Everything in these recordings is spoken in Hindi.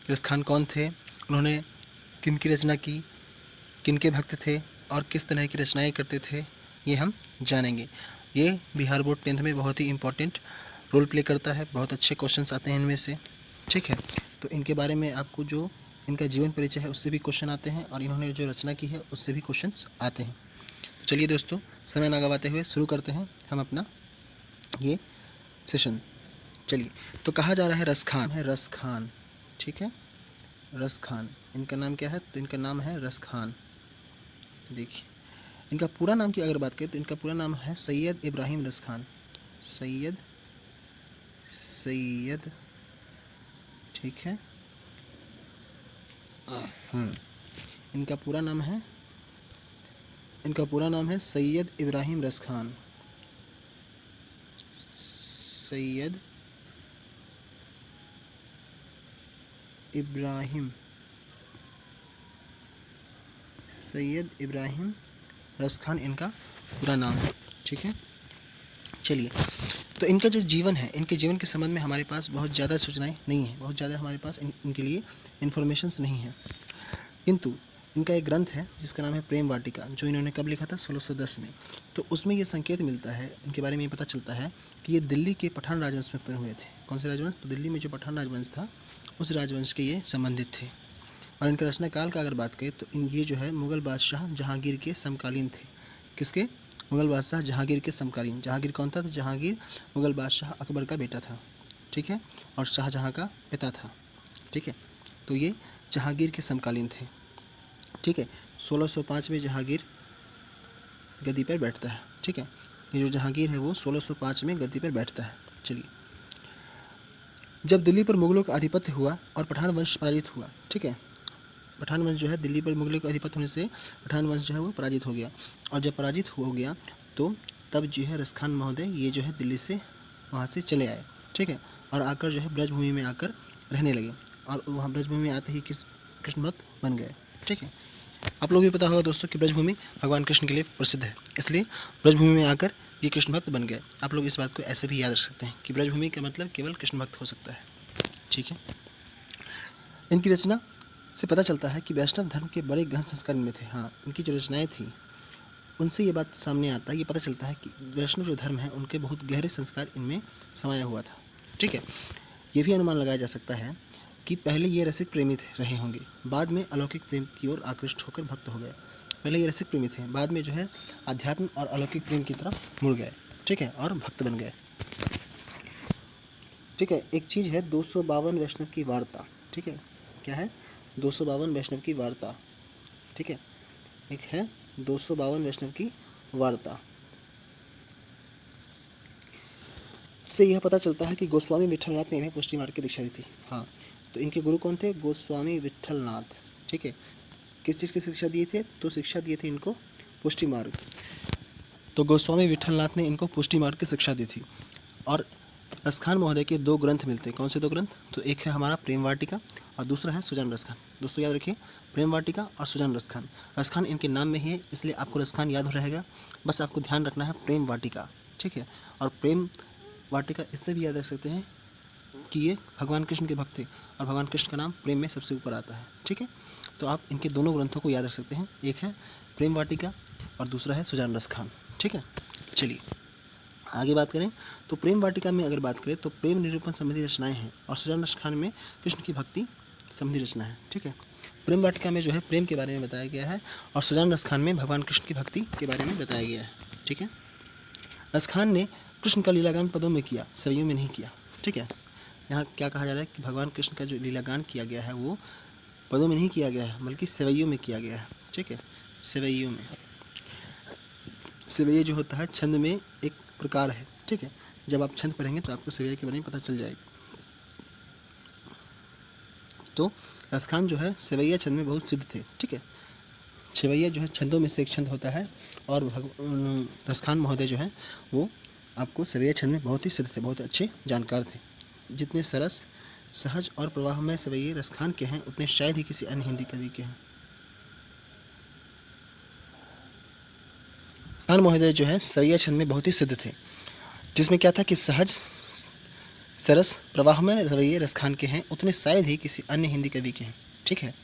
रसखान कौन थे, उन्होंने किन की रचना की, किन के भक्त थे और किस तरह की रचनाएं करते थे, ये हम जानेंगे। ये बिहार बोर्ड 10th में बहुत ही इम्पोर्टेंट रोल प्ले करता है, बहुत अच्छे क्वेश्चंस आते हैं इनमें से, ठीक है। तो इनके बारे में आपको जो इनका जीवन परिचय है उससे भी क्वेश्चन आते हैं और इन्होंने जो रचना की है उससे भी क्वेश्चंस आते हैं। तो चलिए दोस्तों, समय ना गवाते हुए शुरू करते हैं हम अपना ये सेशन। चलिए, तो कहा जा रहा है रसखान है, रसखान, ठीक है, रसखान। इनका नाम क्या है, तो इनका नाम है रसखान। देखिए, इनका पूरा नाम की अगर बात करें तो इनका पूरा नाम है सैयद इब्राहिम रसखान, सैयद ठीक है। इनका पूरा नाम है सैयद इब्राहिम रसखान, सैयद इब्राहिम रसखान इनका पूरा नाम है, ठीक है। चलिए, तो इनका जो जीवन है, इनके जीवन के संबंध में हमारे पास बहुत ज़्यादा सूचनाएं नहीं है, बहुत ज़्यादा हमारे पास इनके लिए इन्फॉर्मेशंस नहीं है, किंतु इनका एक ग्रंथ है जिसका नाम है प्रेम वाटिका, जो इन्होंने कब लिखा था, 1610 में। तो उसमें ये संकेत मिलता है, इनके बारे में ये पता चलता है कि ये दिल्ली के पठान राजवंश में उत्पन्न हुए थे। कौन से राजवंश, तो दिल्ली में जो पठान राजवंश था उस राजवंश के ये संबंधित थे। और इनका रचना काल का अगर बात करें तो ये जो है मुग़ल बादशाह जहांगीर के समकालीन थे। किसके, मुग़ल बादशाह जहांगीर के समकालीन। जहांगीर कौन था, तो जहांगीर मुग़ल बादशाह अकबर का बेटा था, ठीक है, और शाहजहाँ का पिता था, ठीक है। तो ये जहांगीर के समकालीन थे, ठीक है। 1605 में जहांगीर गद्दी पर बैठता है, ठीक है। ये जो जहांगीर है वो 1605 में गद्दी पर बैठता है। चलिए, जब दिल्ली पर मुग़लों का आधिपत्य हुआ और पठान वंश पराजित हुआ, ठीक है, पठान वंश जो है दिल्ली पर मुग़लों का आधिपत्य होने से पठान वंश जो है वो पराजित हो गया, और जब पराजित हो गया तो तब जो है रसखान महोदय ये जो है दिल्ली से वहाँ से चले आए, ठीक है, और आकर जो है ब्रजभूमि में आकर रहने लगे, और वहाँ ब्रजभूमि में आते ही कृष्ण भक्त बन गए, ठीक है। आप लोग भी पता होगा दोस्तों कि ब्रजभूमि भगवान कृष्ण के लिए प्रसिद्ध है, इसलिए ब्रजभूमि में आकर ये कृष्ण भक्त बन गए। आप लोग इस बात को ऐसे भी याद रख सकते हैं कि ब्रजभूमि का मतलब केवल कृष्ण भक्त हो सकता है, ठीक है। इनकी रचना से पता चलता है कि वैष्णव धर्म के बड़े गहन संस्कार इनमें थे। हाँ, इनकी जो रचनाएं थी उनसे ये बात सामने आता है, ये पता चलता है कि वैष्णव जो धर्म है उनके बहुत गहरे संस्कार इनमें समाया हुआ था, ठीक है। ये भी अनुमान लगाया जा सकता है कि पहले ये रसिक प्रेमी रहे होंगे, बाद में अलौकिक प्रेम की ओर आकृष्ट होकर भक्त हो गए। पहले ये रसिक प्रेमी थे, बाद में जो है अध्यात्म और अलौकिक प्रेम की तरफ मुड़ गए, ठीक है, और भक्त बन गए, ठीक है। एक चीज़ है 252 वैष्णव की वार्ता, ठीक है, क्या है, 252 वैष्णव की वार्ता, ठीक है। एक है 252 वैष्णव की वार्ता से यह पता चलता है कि गोस्वामी विट्ठलनाथ ने इन्हें पुष्टि मार्ग की दीक्षा दी थी। हाँ, तो इनके गुरु कौन थे, गोस्वामी विट्ठलनाथ, ठीक है। किस चीज़ की शिक्षा दिए थे, तो शिक्षा दिए थे इनको पुष्टि मार्ग। तो गोस्वामी विट्ठलनाथ ने इनको पुष्टि मार्ग की शिक्षा दी थी। और रसखान महोदय के दो ग्रंथ मिलते हैं। कौन से दो ग्रंथ, तो एक है हमारा प्रेम वाटिका और दूसरा है सुजान रसखान। दोस्तों याद रखिए, प्रेम वाटिका और सुजान रसखान। रसखान इनके नाम में ही है इसलिए आपको रसखान याद हो रहेगा, बस आपको ध्यान रखना है प्रेम वाटिका, ठीक है। और प्रेम वाटिका इससे भी याद रख सकते हैं कि ये भगवान कृष्ण के भक्त थे और भगवान कृष्ण का नाम प्रेम में सबसे ऊपर आता है, ठीक है। तो आप इनके दोनों ग्रंथों को याद रख सकते हैं, एक है प्रेम वाटिका और दूसरा है सुजान रसखान, ठीक है। चलिए आगे बात करें तो प्रेम वाटिका में अगर बात करें तो प्रेम निरूपण संबंधी रचनाएं हैं और सुजान रसखान में कृष्ण की भक्ति संबंधी रचना है, ठीक है। प्रेम वाटिका में जो है प्रेम के बारे में बताया गया है और सुजान रसखान में भगवान कृष्ण की भक्ति के बारे में बताया गया है, ठीक है। रसखान ने कृष्ण का लीलागान पदों में किया, सवियों में नहीं किया, ठीक है। यहाँ क्या कहा जा रहा है कि भगवान कृष्ण का जो लीलागान किया गया है वो पदों में नहीं किया गया है बल्कि सेवैयों में किया गया है, ठीक है। सेवैयों में, सेवैया जो होता है छंद में एक प्रकार है, ठीक है। जब आप छंद पढ़ेंगे तो आपको सेवैया के बारे में पता चल जाएगा। तो रसखान जो है सेवैया छंद में बहुत सिद्ध थे, ठीक है। सेवैया जो है छंदों में से एक छंद होता है और रसखान महोदय जो है वो आपको सेवैया छंद में बहुत ही सिद्ध थे, बहुत अच्छे जानकार थे। जितने सरस, सहज और प्रवाहमय सेवैये रसखान के हैं उतने शायद ही किसी अन्य हिंदी कवि के हैं। रसखान महोदय जो है सेवैया छंद में बहुत ही सिद्ध थे, जिसमें क्या था कि सहज सरस प्रवाह में रवैये रसखान के हैं उतने शायद ही किसी अन्य हिंदी कवि के हैं। ठीक है,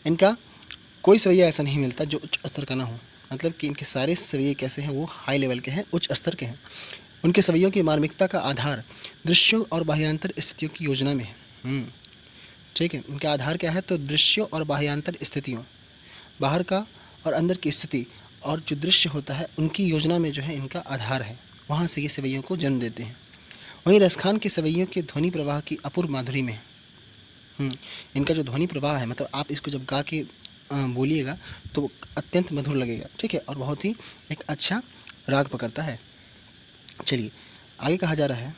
इनका कोई सवैया ऐसा नहीं मिलता जो उच्च स्तर का ना हो, मतलब कि इनके सारे सवैये कैसे हैं, वो हाई लेवल के हैं, उच्च स्तर के हैं। उनके सवैयों की मार्मिकता का आधार दृश्यों और बाह्यांतर स्थितियों की योजना में है। ठीक है, इनका आधार क्या है, तो दृश्यों और बाह्यांतर स्थितियों, बाहर का और अंदर की स्थिति और जो दृश्य होता है उनकी योजना में जो है इनका आधार है, वहाँ से ये सवैयों को जन्म देते हैं। वहीं रसखान के सवैयों के ध्वनि प्रवाह की अपूर्व माधुरी में है। इनका जो ध्वनि प्रवाह है, मतलब आप इसको जब गा के बोलिएगा तो अत्यंत मधुर लगेगा। ठीक है, और बहुत ही एक अच्छा राग पकड़ता है। चलिए आगे कहा जा रहा है,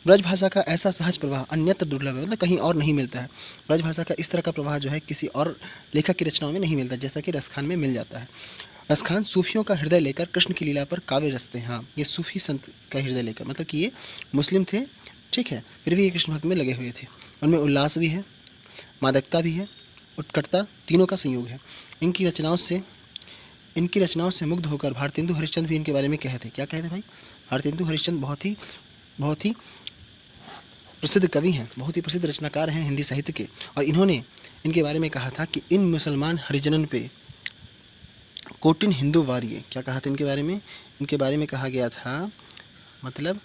ब्रज भाषा का ऐसा सहज प्रवाह अन्यत्र दुर्लभ है, मतलब कहीं और नहीं मिलता है। ब्रज भाषा का इस तरह का प्रवाह जो है किसी और लेखक की रचनाओं में नहीं मिलता, जैसा कि रसखान में मिल जाता है। रसखान सूफियों का हृदय लेकर कृष्ण की लीला पर काव्य रचते हैं। हाँ, ये सूफी संत का हृदय लेकर, मतलब कि ये मुस्लिम थे, ठीक है, फिर भी ये कृष्ण भक्त में लगे हुए थे। उनमें उल्लास भी है, मादकता भी है, उत्कटता, तीनों का संयोग है। इनकी रचनाओं से मुग्ध होकर भारतेंदु हरिश्चंद्र भी इनके बारे में कहे थे। क्या कहे थे भाई? भारतेंदु हरिश्चंद्र बहुत ही प्रसिद्ध कवि हैं, बहुत ही प्रसिद्ध रचनाकार हैं हिंदी साहित्य के, और इन्होंने इनके बारे में कहा था कि इन मुसलमान हरिजनन पे कोटिन हिंदू वारिये। क्या कहा था इनके बारे में? इनके बारे में कहा गया था, मतलब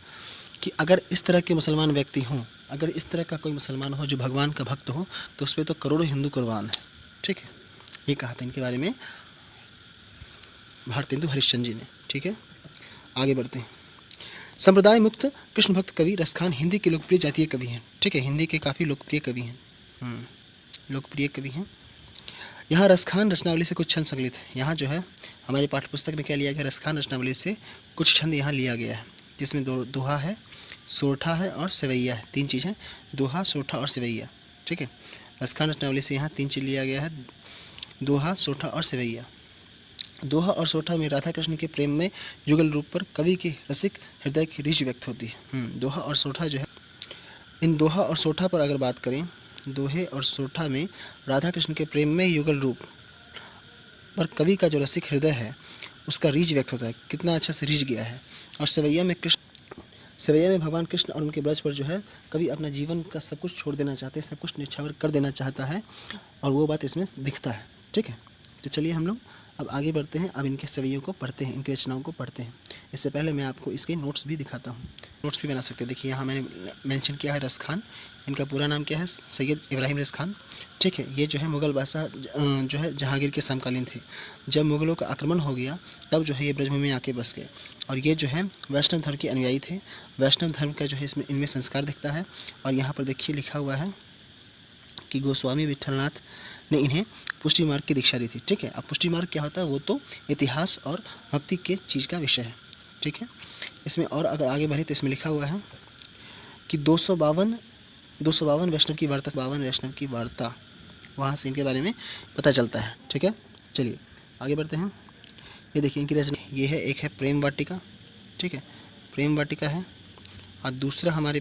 कि अगर इस तरह के मुसलमान व्यक्ति हों, अगर इस तरह का कोई मुसलमान हो जो भगवान का भक्त हो, तो उस पर तो करोड़ों हिंदू कुर्बान है। ठीक है, ये कहा था इनके बारे में भारतेंदु हरिश्चंद्र जी ने। ठीक है, आगे बढ़ते हैं। संप्रदाय मुक्त कृष्ण भक्त कवि रसखान हिंदी के लोकप्रिय जातीय कवि हैं। ठीक है, हिंदी के काफ़ी लोकप्रिय कवि हैं, लोकप्रिय कवि हैं। यहाँ रसखान रचनावली से कुछ छंद संकलित है। यहाँ जो है हमारी पाठ्यपुस्तक में क्या लिया गया, रसखान रचनावली से कुछ छंद यहाँ लिया गया है, जिसमें दोहा है, सोरठा है और सवैया है। तीन चीज़ हैं, दोहा, सोरठा और सवैया। ठीक है, रसखान रचनावली से यहाँ तीन चीज़ लिया गया है, दोहा, सोरठा और सवैया। दोहा और सोठा में राधा कृष्ण के प्रेम में युगल रूप पर कवि के रसिक हृदय की रीझ व्यक्त होती है। दोहा और सोठा जो है, इन दोहा और सोठा पर अगर बात करें, दोहे और सोठा में राधा कृष्ण के प्रेम में युगल रूप पर कवि का जो रसिक हृदय है उसका रीझ व्यक्त होता है, कितना अच्छा से रीझ गया है। और सवैया में भगवान कृष्ण और उनके ब्रज पर जो है कवि अपना जीवन का सब कुछ छोड़ देना चाहते हैं, सब कुछ निछावर कर देना चाहता है, और वो बात इसमें दिखता है। ठीक है, तो चलिए हम लोग अब आगे बढ़ते हैं, अब इनके सवैयों को पढ़ते हैं, इनकी रचनाओं को पढ़ते हैं। इससे पहले मैं आपको इसके नोट्स भी दिखाता हूँ, नोट्स भी बना सकते हैं। देखिए यहाँ मैंने मेंशन किया है रसखान, इनका पूरा नाम क्या है, सैयद इब्राहिम रसखान। ठीक है, ये जो है मुग़ल बादशाह जो है जहांगीर के समकालीन थे। जब मुग़लों का आक्रमण हो गया तब जो है ये ब्रजभूमि में आके बस गए, और ये जो है वैष्णव धर्म के अनुयायी थे। वैष्णव धर्म का जो है इनमें संस्कार दिखता है। और यहाँ पर देखिए लिखा हुआ है कि गोस्वामी विठलनाथ ने इन्हें पुष्टि मार्ग की दीक्षा दी थी। ठीक है, अब पुष्टि मार्ग क्या होता है, वो तो इतिहास और भक्ति के चीज़ का विषय है। ठीक है, इसमें और अगर आगे बढ़े तो इसमें लिखा हुआ है कि 252 वैष्णव की वार्ता, 52 वैष्णव की वार्ता, वहाँ से इनके बारे में पता चलता है। ठीक है, चलिए आगे बढ़ते हैं। ये देखिए इनकी रचना, ये है, एक है प्रेम वाटिका। ठीक है, प्रेम वाटिका है, और दूसरा हमारे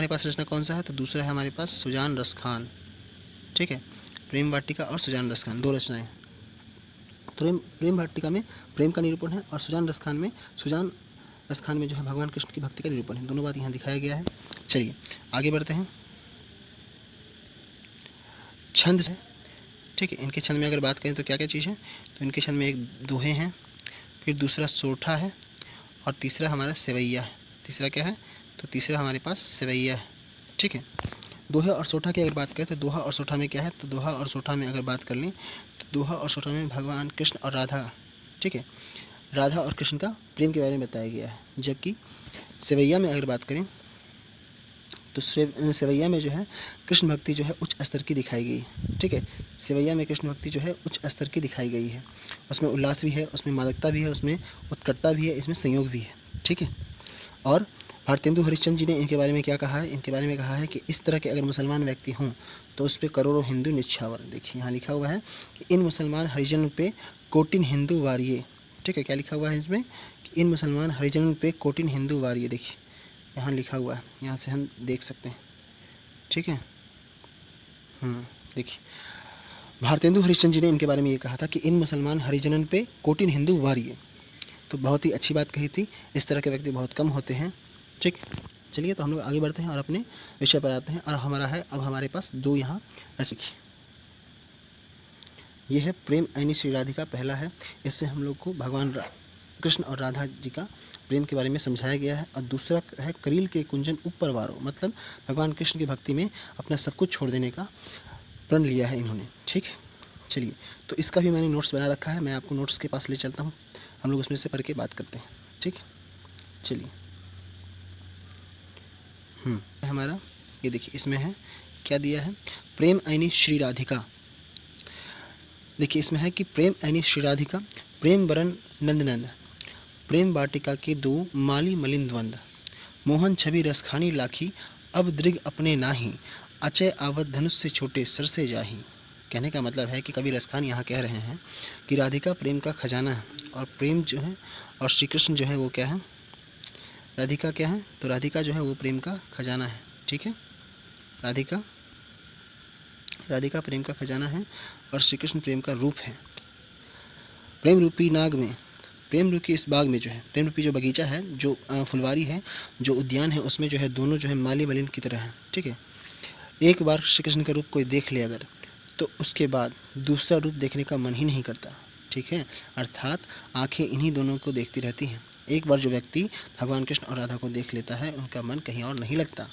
पास रचना कौन सा है, तो दूसरा है हमारे पास सुजान रसखान। ठीक है, प्रेम वाटिका और सुजान रसखान, दो रचनाएं। तो प्रेम वाटिका में प्रेम का निरूपण है, और सुजान रसखान में जो है भगवान कृष्ण की भक्ति का निरूपण है। दोनों बात यहाँ दिखाया गया है। चलिए आगे बढ़ते हैं। छंद है, ठीक है, इनके छंद में अगर बात करें तो क्या क्या चीज़ है, तो इनके छंद में एक दोहे हैं, फिर दूसरा सोठा है, और तीसरा हमारा सेवैया है। तीसरा क्या है, तो तीसरा हमारे पास सेवैया है। ठीक है, दोहा और सोठा की अगर बात करें तो दोहा और सोठा में क्या है, तो दोहा और सोठा में अगर बात कर लें तो दोहा और सोठा में भगवान कृष्ण और राधा, ठीक है, राधा और कृष्ण का प्रेम के बारे में बताया गया है। जबकि सेवैया में अगर बात करें तो सेवैया में जो है कृष्ण भक्ति जो है उच्च स्तर की दिखाई गई। ठीक है, सेवैया में कृष्ण भक्ति जो है उच्च स्तर की दिखाई गई है। उसमें उल्लास भी है, उसमें मादकता भी है, उसमें उत्कटता भी है, इसमें संयोग भी है। ठीक है, और भारतेंदु हरिश्चंद्र जी ने इनके बारे में क्या कहा है, इनके बारे में कहा है कि इस तरह के अगर मुसलमान व्यक्ति हों तो उस पर करोड़ों हिंदू निछावर। देखिए यहाँ लिखा हुआ है कि इन मुसलमान हरिजन पे कोटिन हिंदू वारिये। ठीक है, क्या लिखा हुआ है इसमें, कि इन मुसलमान हरिजन पे कोटिन हिंदू वारिये। देखिए यहाँ लिखा हुआ है, यहाँ से हम देख सकते हैं। ठीक है, देखिए भारतेंदु हरिश्चंद्र जी ने इनके बारे में ये कहा था कि इन मुसलमान हरिजनन पे कोटिन हिंदू वारिये। तो बहुत ही अच्छी बात कही थी। इस तरह के व्यक्ति बहुत कम होते हैं। ठीक, चलिए तो हम लोग आगे बढ़ते हैं और अपने विषय पर आते हैं। और हमारा है अब हमारे पास दो यहाँ रसिक, ये है प्रेम ऐनी श्री राधिका पहला है। इसमें हम लोग को भगवान कृष्ण और राधा जी का प्रेम के बारे में समझाया गया है। और दूसरा है करील के कुंजन ऊपर वारो, मतलब भगवान कृष्ण की भक्ति में अपना सब कुछ छोड़ देने का प्रण लिया है इन्होंने। ठीक, चलिए तो इसका भी मैंने नोट्स बना रखा है, मैं आपको नोट्स के पास ले चलता हूँ, हम लोग उसमें से पढ़ के बात करते हैं। ठीक, चलिए हमारा ये देखिए, इसमें है क्या दिया है, प्रेम ऐनी श्री राधिका। देखिए इसमें है कि प्रेम ऐनी श्री राधिका, प्रेम बरन नंद नंद, प्रेम वाटिका के दो माली मलिन द्वंद, मोहन छवि रसखानी लाखी, अब दृग अपने नाही, अचय आवत धनुष से छोटे सर से जाही। कहने का मतलब है कि कवि रसखान यहाँ कह रहे हैं कि राधिका प्रेम का खजाना है, और प्रेम जो है और श्री कृष्ण जो है वो क्या है, राधिका क्या है, तो राधिका जो है वो प्रेम का खजाना है। ठीक है, राधिका प्रेम का खजाना है और श्री कृष्ण प्रेम का रूप है। प्रेम रूपी नाग में, प्रेम रूपी इस बाग में जो है, प्रेम रूपी जो बगीचा है, जो फुलवारी है, जो उद्यान है, उसमें जो है दोनों जो है माली मलिन की तरह है। ठीक है, एक बार श्री कृष्ण का रूप कोई देख ले अगर, तो उसके बाद दूसरा रूप देखने का मन ही नहीं करता। ठीक है, अर्थात आंखें इन्हीं दोनों को देखती रहती हैं। एक बार जो व्यक्ति भगवान कृष्ण और राधा को देख लेता है, उनका मन कहीं और नहीं लगता।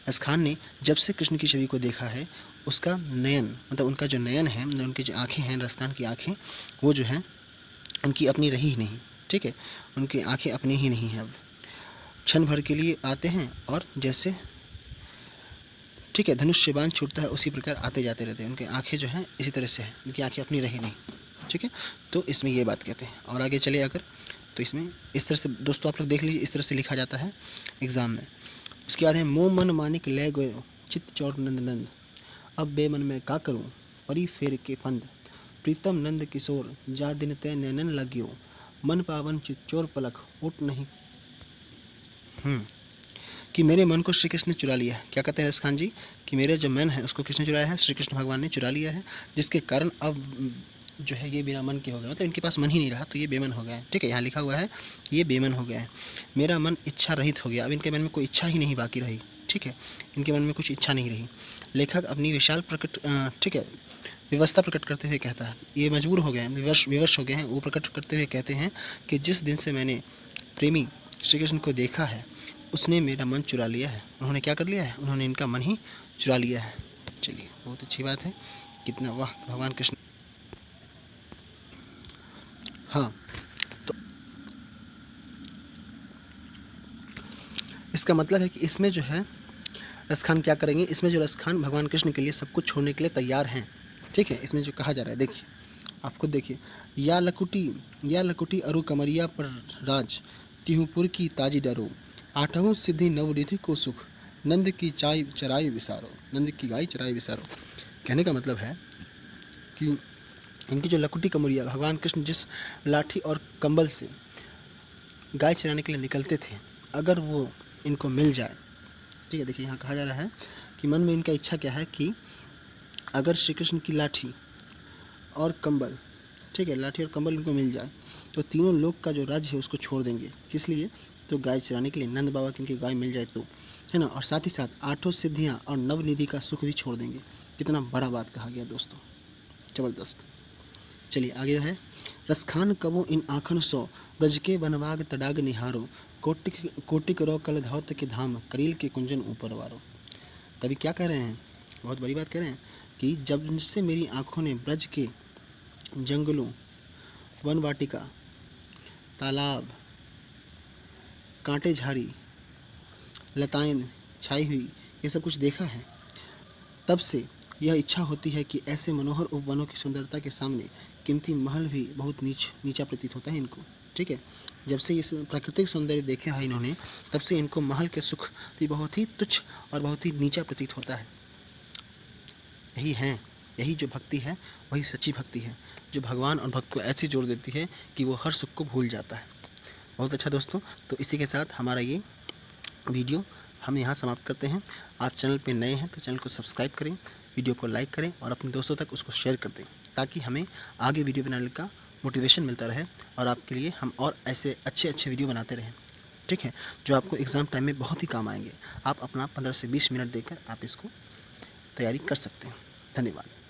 इस खान ने जब से कृष्ण की छवि को देखा है, उसका नयन, मतलब उनका जो नयन है, उनकी जो आँखें हैं, रसखान की आँखें, वो जो है उनकी अपनी रही ही नहीं। ठीक है, उनकी आँखें अपनी ही नहीं हैं। अब क्षण भर के लिए आते हैं और जैसे, ठीक है, धनुष से बाण छूटता है उसी प्रकार आते जाते रहते हैं। उनकी आंखें जो हैं इसी तरह से हैं, उनकी आंखें अपनी रही नहीं। ठीक है, तो इसमें ये बात कहते हैं। और आगे चले अगर, तो इसमें इस तरह से दोस्तों आप लोग देख लीजिए, इस तरह से लिखा जाता है एग्ज़ाम में। उसके बाद है मोह मन मानिक ले गयो चित्त चौर नंद नंद, अब बेमन में का करूँ परी फेर के फंद, प्रीतम नंद किशोर जा दिन तय नैनन लग्यो, मन पावन चित्चोर पलक उठ नहीं। कि मेरे मन को श्री कृष्ण ने चुरा लिया है। क्या कहते हैं रसखान जी, कि मेरा जो मन है उसको किसने चुराया है, श्री कृष्ण भगवान ने चुरा लिया है, जिसके कारण अब जो है ये बिना मन के हो गए, मतलब इनके पास मन ही नहीं रहा, तो ये बेमन हो गया है। ठीक है, यहाँ लिखा हुआ है ये बेमन हो गया है। मेरा मन इच्छा रहित हो गया, अब इनके मन में कोई इच्छा ही नहीं बाकी रही। ठीक है, इनके मन में कुछ इच्छा नहीं रही। लेखक अपनी विशाल ठीक है व्यवस्था प्रकट करते हुए कहता है, ये मजबूर हो गए हैं, विवश हो गए हैं, वो प्रकट करते हुए कहते हैं कि जिस दिन से मैंने प्रेमी श्री कृष्ण को देखा है, उसने मेरा मन चुरा लिया है। उन्होंने क्या कर लिया है, उन्होंने इनका मन ही चुरा लिया है। चलिए, बहुत अच्छी बात है, कितना वाह भगवान कृष्ण। हाँ, तो इसका मतलब है कि इसमें जो है रसखान क्या करेंगे, इसमें जो रसखान भगवान कृष्ण के लिए सब कुछ छोड़ने के लिए तैयार हैं। ठीक है, इसमें जो कहा जा रहा है, देखिए आप खुद देखिए, या लकुटी अरु कमरिया पर राज, तिहुपुर की ताजी डरो, आठवों सिद्धि नवरिधि को सुख, नंद की चाय चराई विसारो, नंद की गाय चराई विसारो। कहने का मतलब है कि इनकी जो लकुटी कमरिया, भगवान कृष्ण जिस लाठी और कंबल से गाय चराने के लिए निकलते थे, अगर वो इनको मिल जाए, ठीक है, देखिए यहाँ कहा जा रहा है कि मन में इनका इच्छा क्या है कि अगर श्री कृष्ण की लाठी और कंबल, ठीक है, लाठी और कंबल इनको मिल जाए, तो तीनों लोक का जो राज्य है उसको छोड़ देंगे। किस लिए, तो गाय चराने के लिए, नंद बाबा की इनकी गाय मिल जाए तो, है ना। और साथ ही साथ आठों सिद्धियाँ और नवनिधि का सुख भी छोड़ देंगे। कितना बड़ा बात कहा गया दोस्तों, ज़बरदस्त। चलिए आगे है, रसखान कबो इन आखन सो, ब्रज के बनवाग तडाग निहारो, कोटि करो कल धौत के धाम, करील के कुंजन ऊपर वारो। तभी क्या कह रहे हैं, बहुत बड़ी बात कह रहे हैं कि जब इनसे मेरी आँखों ने ब्रज के जंगलों, वन वाटिका, तालाब, कांटे झाड़ी, लताएं छाई हुई, ये सब कुछ देखा है, तब से यह इच्छा होती है कि ऐसे मनोहर उपवनों की सुंदरता के सामने कीमती महल भी बहुत नीचा प्रतीत होता है इनको। ठीक है, जब से ये प्राकृतिक सौंदर्य देखा है इन्होंने, तब से इनको महल के सुख भी बहुत ही तुच्छ और बहुत ही नीचा प्रतीत होता है। यही जो भक्ति है, वही सच्ची भक्ति है, जो भगवान और भक्त को ऐसी जोड़ देती है कि वो हर सुख को भूल जाता है। बहुत अच्छा दोस्तों, तो इसी के साथ हमारा ये वीडियो हम यहाँ समाप्त करते हैं। आप चैनल पे नए हैं तो चैनल को सब्सक्राइब करें, वीडियो को लाइक करें और अपने दोस्तों तक उसको शेयर कर दें, ताकि हमें आगे वीडियो बनाने का मोटिवेशन मिलता रहे और आपके लिए हम और ऐसे अच्छे वीडियो बनाते रहें, ठीक है, जो आपको एग्ज़ाम टाइम में बहुत ही काम आएंगे। आप अपना 15 से 20 मिनट देकर आप इसको तैयारी कर सकते हैं। धन्यवाद।